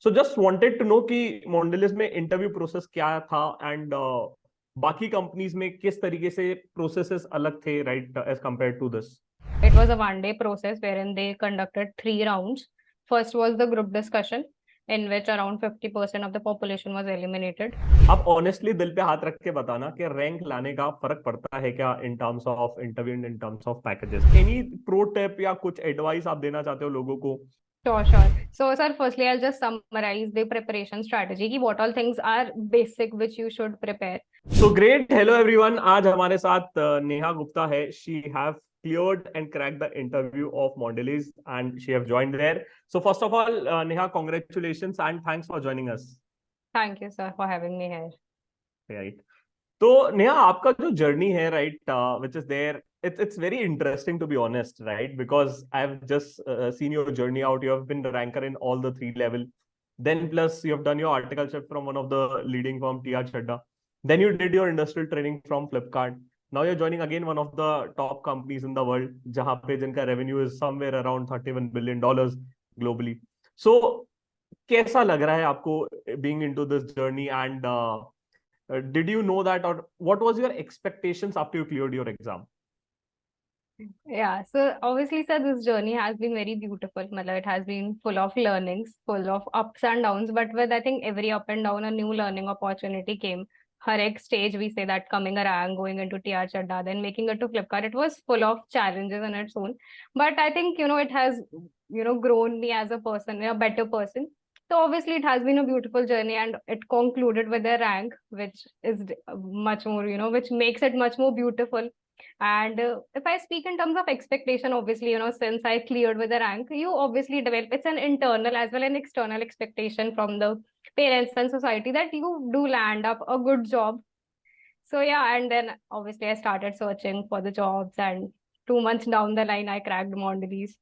So just wanted to know कि Mondelez में interview process क्या था एंड बाकी कंपनीज में किस तरीके से प्रोसेसेस अलग थे, right, as compare to this. It was a 1 day process wherein they conducted 3 rounds. First was the group discussion, in which around 50% of the population was eliminated. आप ऑनेस्टली दिल पे हाथ रख के बताना कि रैंक लाने का फर्क पड़ता है क्या in terms of interview and in terms of packages. Any pro tip या कुछ एडवाइस आप देना चाहते हो लोगों को? Sure, sure. So, sir, firstly, I'll just summarize the preparation strategy. Ki what all things are basic which you should prepare. So great, hello everyone. आज हमारे साथ नेहा गुप्ता है। She have cleared and crack the interview of Mondelez and she have joined there. So first of all Neha, congratulations and thanks for joining us. Thank you, sir, for having me here. Right, तो नेहा आपका जो journey है, right, which is there, it's very interesting to be honest, right? Because I've just seen your journey out. You have been the ranker in all the 3 level, then plus you have done your articleship from one of the leading firm, TR Chadda. Then you did your industrial training from Flipkart. Now you're joining again one of the top companies in the world, जहाँ पे जिनका revenue is somewhere around $31 billion globally. So कैसा लग रहा है आपको being into this journey, and did you know that, or what was your expectations after you cleared your exam? Yeah, so obviously, sir, this journey has been very beautiful. Matlab, it has been full of learnings, full of ups and downs. But with I think every up and down, a new learning opportunity came. Her next stage, we say that coming a rank, going into TR Chadda, then making it to Flipkart, it was full of challenges in its own. But I think, it has, grown me as a person, a better person. So obviously, it has been a beautiful journey, and it concluded with a rank, which is much more, which makes it much more beautiful. And if I speak in terms of expectation, obviously, since I cleared with a rank, you obviously develop, it's an internal as well as an external expectation from the parents and society that you do land up a good job. So yeah, and then obviously I started searching for the jobs, and 2 months down the line, I cracked Mondelez.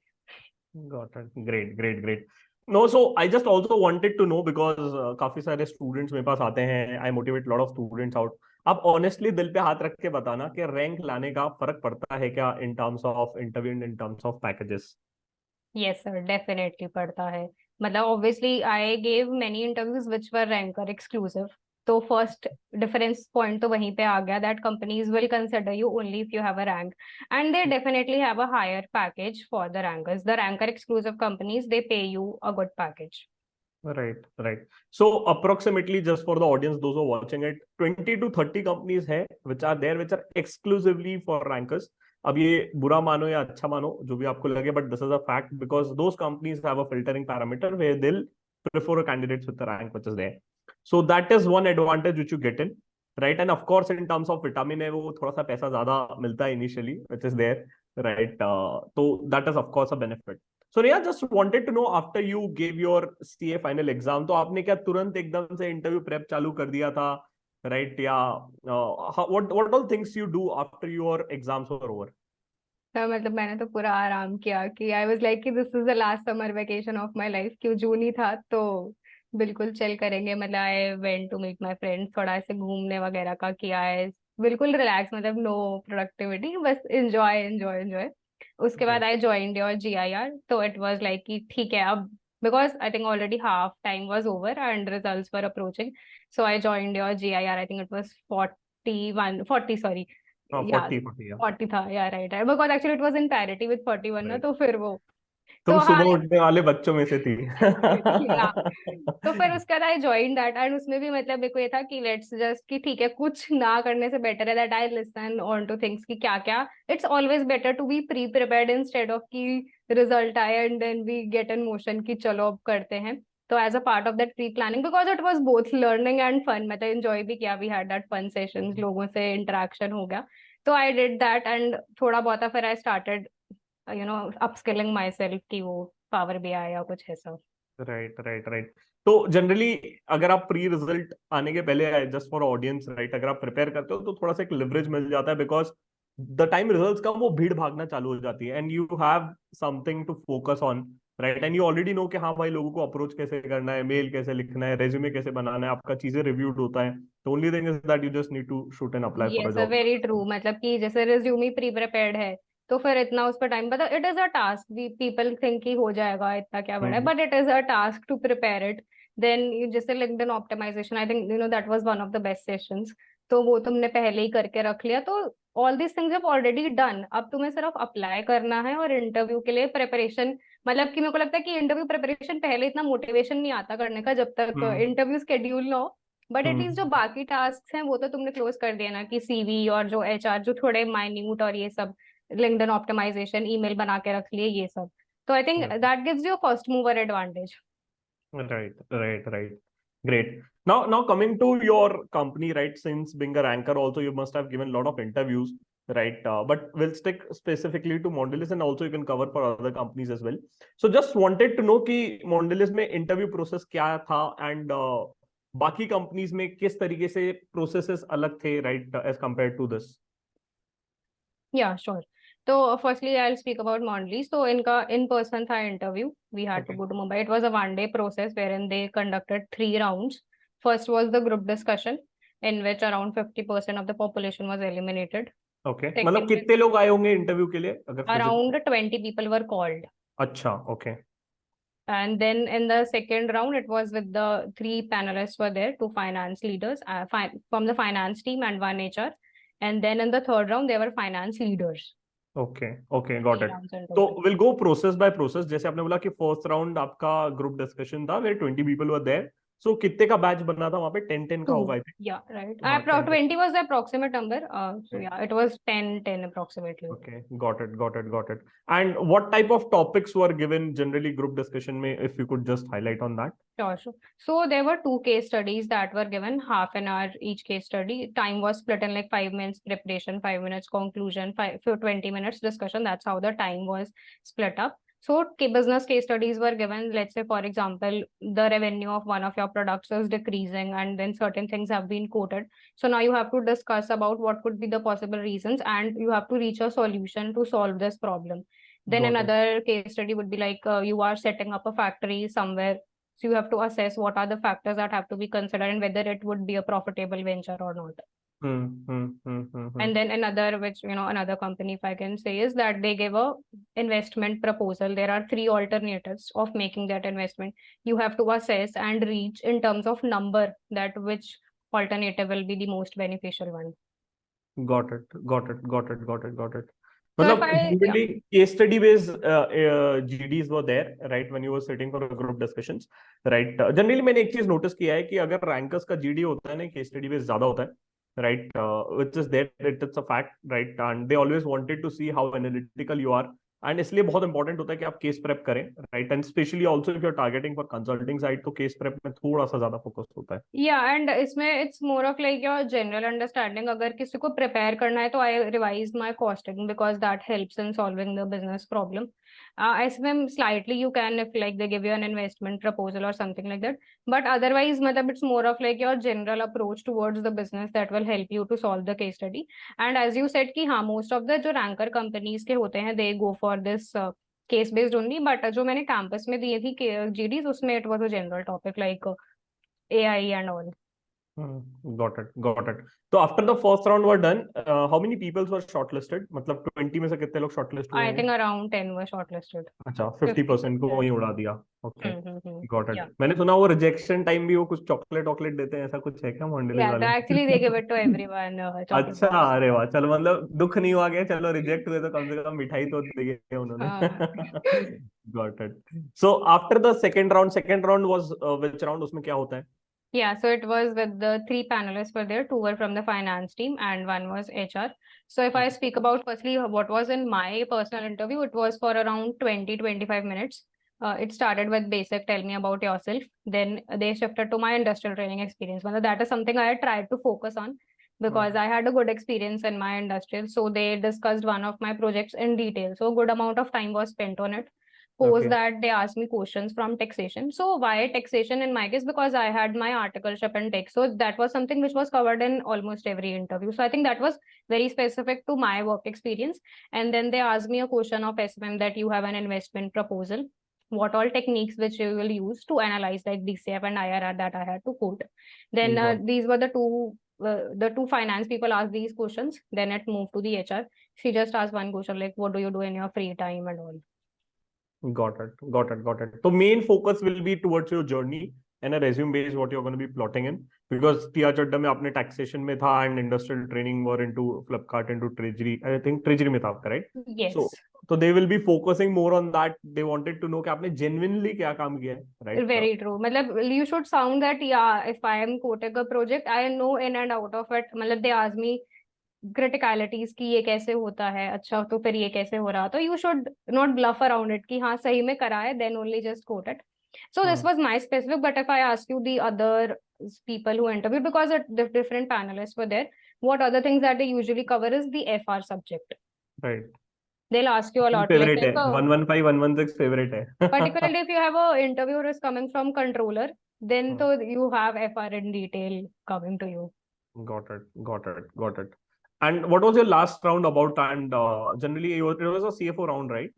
Got it. Great, great, great. No, so I just also wanted to know because काफी सारे students मेरे पास आते हैं. I motivate a lot of students out. आप honestly दिल पे हाथ रख के बताना कि रैंक लाने का फर्क पड़ता है क्या in terms of interview and in terms of packages? Yes, sir, definitely पड़ता है. मतलब obviously I gave many interviews which were ranker exclusive. तो first difference point तो वहीं पे आ गया that companies will consider you only if you have a rank, and they definitely have a higher package for the rankers. The ranker exclusive companies, they pay you a good package. Right, right. So approximately, just for the audience, those who are watching it, 20 to 30 companies है which are there, which are exclusively for rankers. अब ये बुरा मानो या अच्छा मानो, जो भी आपको लगे, but this is a fact because those companies have a filtering parameter where they'll prefer candidates with the rank which is there. So that is one advantage which you get in, right? And of course, in terms of vitamin है, वो थोड़ा सा पैसा ज्यादा मिलता है initially, which is there, right? So that is of course a benefit. So Neha, just wanted to know, after you gave your CA final exam, तो आपने क्या तुरंत एकदम से इंटरव्यू प्रेप चालू कर दिया था, right? या what all things you do after your exams were over? तो मतलब मैंने तो पूरा आराम किया कि आई वाज लाइक कि this is the last summer vacation of my life, क्यों जून ही था तो बिल्कुल चिल करेंगे. मतलब I went to meet my friends, थोड़ा ऐसे घूमने वगैरह का किया है. बिल्कुल रिलैक्स, मतलब नो प्रोडक्टिविटी, बस एंजॉय एंजॉय एंजॉय. उसके बाद Right. I joined your GIR. तो इट वाज लाइक कि ठीक है अब, because I think already half time was over and results were approaching. So I joined your GIR. I think it was 40 sorry. या 40 yeah. 40 था, या right है, because actually it was in parity with 41 ना, Right. तो फिर वो. तुम तो हाँ. सुबह उठने वाले बच्चों में से थी। या तो फिर उसके बाद आई ज्वाइन दैट, एंड उसमें भी मतलब मेरे को ये था कि लेट्स जस्ट कि ठीक है, कुछ ना करने से बेटर है that I listen on to things कि क्या क्या. It's always better to be pre prepared instead of कि रिजल्ट आए and then we get in motion कि चलो अब करते हैं. तो as a part of that pre planning, because it was both learning and fun, मतलब एंजॉय भी किया, we had that fun sessions, लोगों से इंटरेक्शन हो गया. तो आई डिड दैट एंड थोड़ा बहुत फिर I started upskilling my self की वो पावर BI या कुछ ऐसा. Right, right, right. तो जनरली अगर आप प्री रिजल्ट आने के पहले, जस्ट फॉर ऑडियंस, राइट, अगर आप प्रिपेयर करते हो तो थोड़ा सा एक लिवरेज मिल जाता है बिकॉज द टाइम रिजल्ट्स का वो भीड़ भागना चालू हो जाती है and you have something to focus on, right? And you already know कि हाँ भाई, लोगों को अप्रोच कैसे करना है, मेल कैसे लिखना है, रेज्यूमे कैसे बनाना है, आपका चीजें रिव्यूड होता है. The only thing is that you just need to shoot and apply for a yes, job. Very true. मतलब कि जैसे रिज्यूम ही प्री प्रिपेयर्ड है तो फिर इतना उस पर टाइम, मतलब it is a task. We people think कि हो जाएगा, इतना क्या बड़ा है, but it is a task to prepare it. Then जैसे LinkedIn optimization, I think that was one of the best sessions, तो वो तुमने पहले ही करके रख लिया, तो all this things have already done, अब तुम्हें सिर्फ अप्लाई करना है और इंटरव्यू के लिए प्रिपरेशन, मतलब कि मेरे को लगता है कि इंटरव्यू प्रिपरेशन पहले इतना मोटिवेशन नहीं आता करने का जब तक हम्म इंटरव्यू शेड्यूल ना हो, बट एटलीस्ट जो हम्म बाकी टास्क हैं वो तो तुमने क्लोज कर दिया ना, कि सीवी और जो एचआर जो थोड़े माइन्यूट और ये सब, लिंक्डइन ऑप्टिमाइजेशन, ईमेल बना के रख लिए ये सब, तो I think that gives you first mover advantage. right. Great. Now coming to your company, right? Since being a ranker, also you must have given a lot of interviews, right? But we'll stick specifically to Mondelez, and also you can cover for other companies as well. So just wanted to know कि Mondelez में interview process क्या था, and बाकी companies में किस तरीके से processes अलग थे, right? As compared to this. Yeah, sure. So firstly, I'll speak about Mondelez. So in person था interview. We had to Okay. go to Mumbai. It was a 1 day process wherein they conducted 3 rounds. First was the group discussion, in which around 50% of the population was eliminated. Okay. मतलब Second, कितने लोग आए होंगे interview के लिए अगर physical? around 20 people were called. अच्छा. Okay. And then in the second round, it was with the 3 panelists were there, 2 finance leaders from the finance team and 1 HR. And then in the third round, there were finance leaders. Okay got Three it. rounds in तो total. Will go process by process. जैसे आपने बोला कि first round आपका group discussion था, where 20 people were there. सो कितने का batch बना था वहां पे? 10 का होगा Two. I think. Yeah, right. हाँ 10. 20 was the approximate number. So yeah, it was 10 approximately. Okay, got it. And what type of topics were given generally group discussion में, if you could just highlight on that? Sure. So there were 2 case studies that were given, half an hour each case study. Time was split in like 5 minutes preparation, 5 minutes conclusion, 20 minutes discussion. That's how the time was split up. So business case studies were given. Let's say, for example, the revenue of one of your products is decreasing, and then certain things have been quoted. So now you have to discuss about what could be the possible reasons, and you have to reach a solution to solve this problem. Then Got it. another case study would be like you are setting up a factory somewhere, so you have to assess what are the factors that have to be considered and whether it would be a profitable venture or not. Hmm. And then another, which another company, if I can say, is that they gave a investment proposal. There are 3 alternatives of making that investment. You have to assess and reach in terms of number that which alternative will be the most beneficial one. Got it. So if मतलब I, yeah. generally case study based GDs were there, right, when you were sitting for a group discussions, right? Generally मैंने एक चीज notice किया है कि अगर rankers का GD होता है ना, केस स्टडी बेस्ड ज्यादा होता है, right? Which is there, it's a fact, right? And they always wanted to see how analytical you are, and इसलिए बहुत इंपॉर्टेंट होता है कि आप केस प्रेप करें, right? And specially also if you are targeting for consulting side, तो case prep में थोड़ा सा ज्यादा फोकस होता है. एंड इसमें it's more of like your general understanding. अगर किसी को प्रिपेयर करना है तो I revise my costing because that helps in solving the business problem. इसमें slightly you can, if like they give you an investment proposal और something like that, but otherwise मतलब it's more of like your general approach towards the business that will help you to solve the case study. And as you said कि हाँ, most of the जो ranker companies के होते हैं they go for this case based only, but जो मैंने campus में दिए थी जीडीज, उसमें it was a general topic like AI and all. Got it. तो after the first round were done, how many peoples were shortlisted? मतलब 20 में से कितने लोग शॉर्टलिस्ट हुए I होंगे? think around 10 were shortlisted. अच्छा, 50. 50% को Yeah. वहीं उड़ा दिया. Okay, got it. Yeah. मैंने सुना वो रिजेक्शन टाइम भी वो कुछ चॉकलेट वॉकलेट देते हैं, ऐसा कुछ है क्या मॉन्डेलिस Yeah, so वाले? actually they give it to everyone, chocolate अच्छा, box. अरे वाह, चलो मतलब दुख नहीं हुआ गया, चलो रिजेक्ट हुए तो कम से कम मिठाई तो दी उन्होंने. Uh, got it. So after the second round was which round? उसमें क्या होता है? yeah, so it was with the 3 panelists were there. 2 were from the finance team and 1 was HR. So if I speak about firstly what was in my personal interview, it was for around 20-25 minutes. It started with basic, tell me about yourself. Then they shifted to my industrial training experience. Well, that is something I had tried to focus on because I had a good experience in my industrial. So they discussed one of my projects in detail. So a good amount of time was spent on it. Post that, they asked me questions from taxation. So why taxation in my case? Because I had my articleship in tax. So that was something which was covered in almost every interview. So I think that was very specific to my work experience. And then they asked me a question of SMM that you have an investment proposal. What all techniques which you will use to analyze like DCF and IRR that I had to quote. Then these were the two finance people asked these questions. Then it moved to the HR. She just asked one question like, what do you do in your free time and all. Got it. तो main focus will be towards your journey, and a resume base what you're going to be plotting in. Because टिया चड्डा में आपने taxation में था and industrial training were into Flipkart, into treasury. I think treasury में था आपका, right? So Yes. they will be focusing more on that. They wanted to know कि आपने genuinely क्या काम किया है, right? Very true. मतलब you should sound that yeah, if I am quoting a project, I know in and out of it. मतलब they ask me criticalities कि ये कैसे होता है, अच्छा तो फिर ये कैसे हो रहा, तो you should not bluff around it कि हाँ सही में करा है, then only just quote it. So this was my specific, but if I ask you the other people who interviewed, because the different panelists were there, what other things that they usually cover is the FR subject. Right. They'll ask you a lot, like favourite है, 115 116 favourite है. particularly if you have a interviewer is coming from controller, then so you have FR in detail coming to you. Got it, got it, got it. And what was your last round about? And generally, it was a CFO round, right?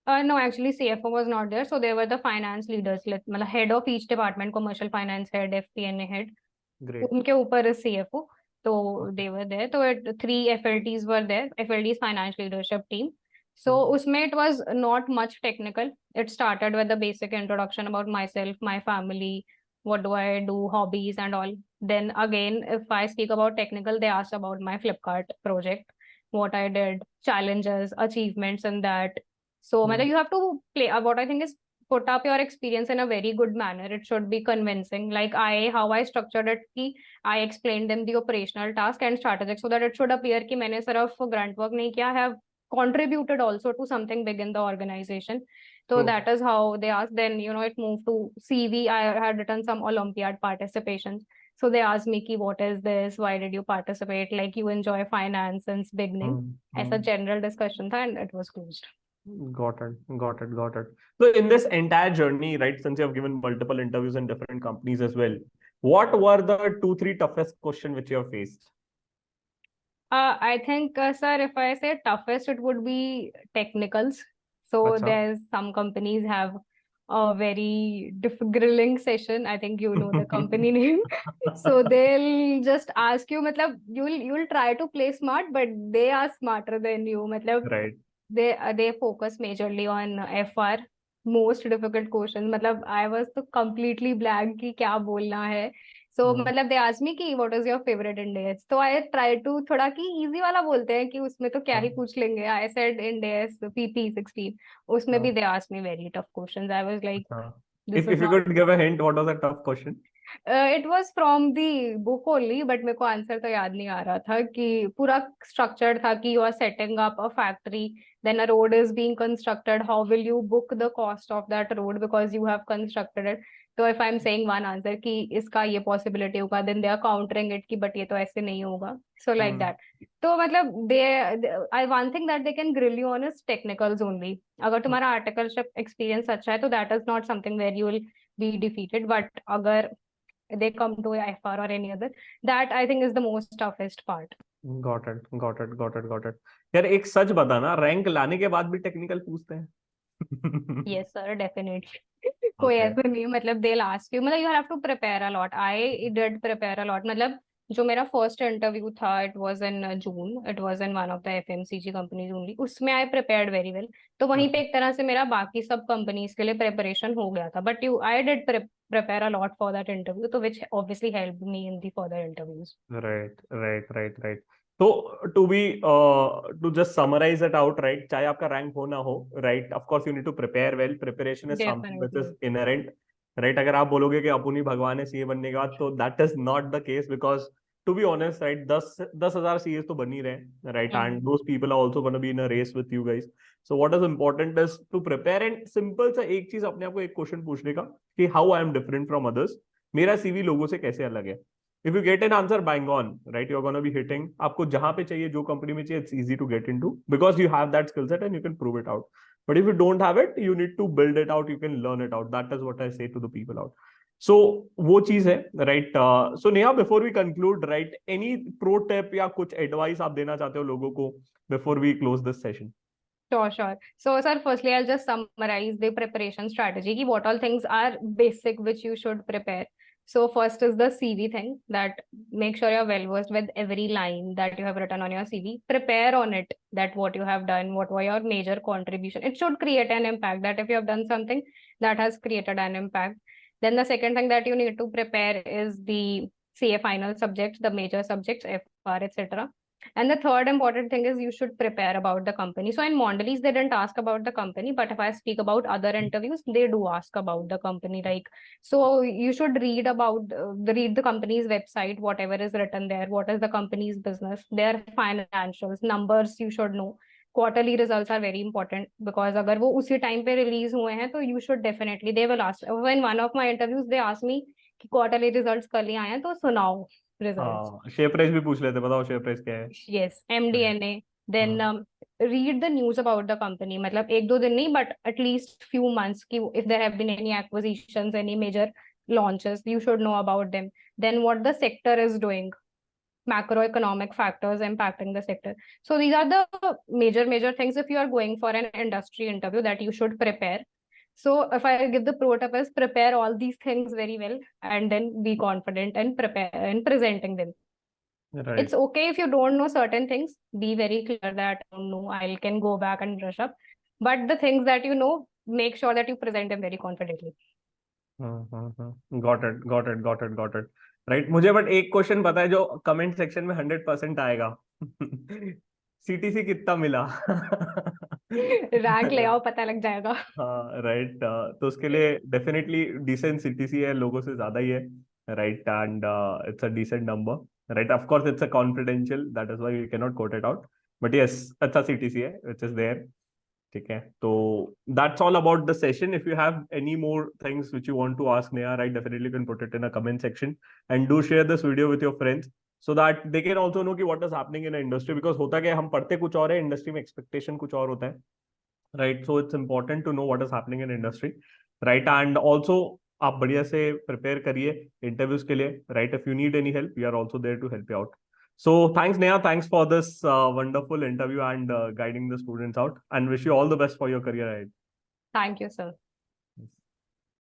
No, actually CFO was not there. So they were the finance leaders, like मतलब head of each department, commercial finance head, FP&A head. Great. उनके ऊपर is CFO. So they were there. So three FLTs were there. FLT's finance leadership team. So उसमें it was not much technical. It started with the basic introduction about myself, my family, what do I do, hobbies and all. Then again, if I speak about technical, they asked about my Flipkart project, what I did, challenges, achievements in that. So you have to play what I think is put up your experience in a very good manner. It should be convincing. Like how I structured it, कि I explained them the operational task and strategic so that it should appear कि मैंने सिर्फ grunt work नहीं किया, have contributed also to something big in the organization. So that is how they asked. Then it moved to CV. I had written some Olympiad participations. So they asked me ki, what is this? Why did you participate? Like you enjoy finance since beginning. As a general discussion tha, and it was closed. Got it, got it, got it. So in this entire journey, right, since you have given multiple interviews in different companies as well, what were the 2-3 toughest question which you have faced? I think, sir, if I say toughest, it would be technicals. So Acha. there's some companies have a very grilling session. I think you know the company name. So they'll just ask you, matlab, you'll try to play smart, but they are smarter than you. Matlab, Right. they focus majorly on FR. Most difficult questions. मतलब I was तो completely blank कि क्या बोलना है. So मतलब they asked me कि what is your favorite index. तो I tried to थोड़ा कि easy वाला बोलते हैं कि उसमें तो क्या ही पूछ लेंगे. I said index PP16. उसमें भी they asked me very tough questions. I was like, this is if you not. could give a hint, what was a tough question? It was from the book only, but मेरे को answer तो याद नहीं आ रहा था कि पूरा structured था कि you are setting up a factory, then a road is being constructed. How will you book the cost of that road because you have constructed it? So if I'm saying one answer कि इसका ये possibility होगा, then they are countering it कि but ये तो ऐसे नहीं होगा. So like that. तो मतलब one thing that they can grill you on is technicals only. अगर तुम्हारा articleship experience अच्छा है तो that is not something where you will be defeated. But अगर they come to FR or any other, that I think is the most toughest part. Got it, got it, got it, got it. यार एक सच बताना, rank लाने के बाद भी technical पूछते हैं? Yes sir, definitely. कोई ऐसा नहीं, मतलब they'll ask you, मतलब you have to prepare a lot. I did prepare a lot. मतलब जो मेरा फर्स्ट इंटरव्यू था, it was in June, it was in one of the FMCG companies only. उसमें I prepared very well. तो वहीं पे एक तरह से मेरा बाकी सब कंपनीज के लिए प्रिपरेशन हो गया था. But I did prepare a lot for that interview, so which obviously helped me in the further interviews. Right, right, right, right. So to just summarize it out, right? चाहे आपका rank हो ना हो, right? Of course, you need to prepare well. Preparation is something which is Definitely. inherent, right? अगर आप बोलोगे कि अपुनी भगवान है सीए बनने के बाद, तो that is not the case because to be honest, right? 10,000 CAs तो बन ही रहे हैं, right? And those people are also going to be in a race with you guys. So what is important is to prepare and simple सा एक चीज अपने आप को एक क्वेश्चन पूछने का कि how I am different from others. मेरा CV लोगों से कैसे अलग है? If you get an answer bang on, right, you're going to be hitting. आपको जहां पे चाहिए, जो कंपनी में चाहिए, it's easy to get into because you have that skill set and you can prove it out. But if you don't have it, you need to build it out. You can learn it out. That is what I say to the people out. So वो चीज है, right? So Neha, before we conclude, right, any pro tip या कुछ advice आप देना चाहते हो लोगों को before we close this session? Sure, sure. So, sir, firstly, I'll just summarize the preparation strategy. What all things are basic which you should prepare. So, first is the CV thing, that make sure you're well versed with every line that you have written on your CV. Prepare on it, that what you have done, what were your major contribution. It should create an impact. That if you have done something that has created an impact. Then the second thing that you need to prepare is the CA final subjects, the major subjects, FR, etc. And the third important thing is you should prepare about the company. So in Mondelez, they didn't ask about the company, but if I speak about other interviews, they do ask about the company. Like, so you should read about read the company's website, whatever is written there, what is the company's business, their financials, numbers you should know. Quarterly results are very important because अगर वो उसी time पे release हुए हैं तो you should definitely, they will ask. When one of my interviews they asked me कि quarterly results कल ही आए हैं तो सुनाओ results. हाँ, शेयर प्राइस भी पूछ लेते, बताओ शेयर प्राइस क्या है. Yes, MD&A. Then read the news about the company. मतलब एक दो दिन नहीं, but at least few months कि if there have been any acquisitions, any major launches, you should know about them. Then what the sector is doing, macroeconomic factors impacting the sector. So these are the major things if you are going for an industry interview that you should prepare. So if I give the pro tip is prepare all these things very well and then be confident and prepare and presenting them. Right. It's okay if you don't know certain things. Be very clear that I don't know, I can go back and brush up. But the things that you know, make sure that you present them very confidently. Got it. Right. मुझे but एक question पता है जो comment section में 100% आएगा. CTC कितना मिला? Rank ले आओ, पता लग जाएगा. हाँ राइट. तो उसके लिए डेफिनेटली डिसेंट सीटीसी है, लोगों से ज्यादा ही है. Right. And it's a decent number. Right. Of course it's a confidential, that is why we can not quote it out. But yes, अच्छा सीटीसी है विच इज देयर. ठीक है. तो that's all about the session. If you have any more things which you want to ask Neha, right, definitely can put it in a comment section and do share this video with your friends so that they can also know कि what is happening in the industry, because होता क्या है, हम पढ़ते कुछ और है, industry में एक्सपेक्टेशन कुछ और होता है. Right. So it's important to know what is happening in industry. Right. And also आप बढ़िया से प्रिपेयर करिए इंटरव्यूज के लिए. Right. If you need any help, we are also there to help you out. So thanks Neha, thanks for this wonderful interview and guiding the students out, and wish you all the best for your career ahead. Thank you, sir.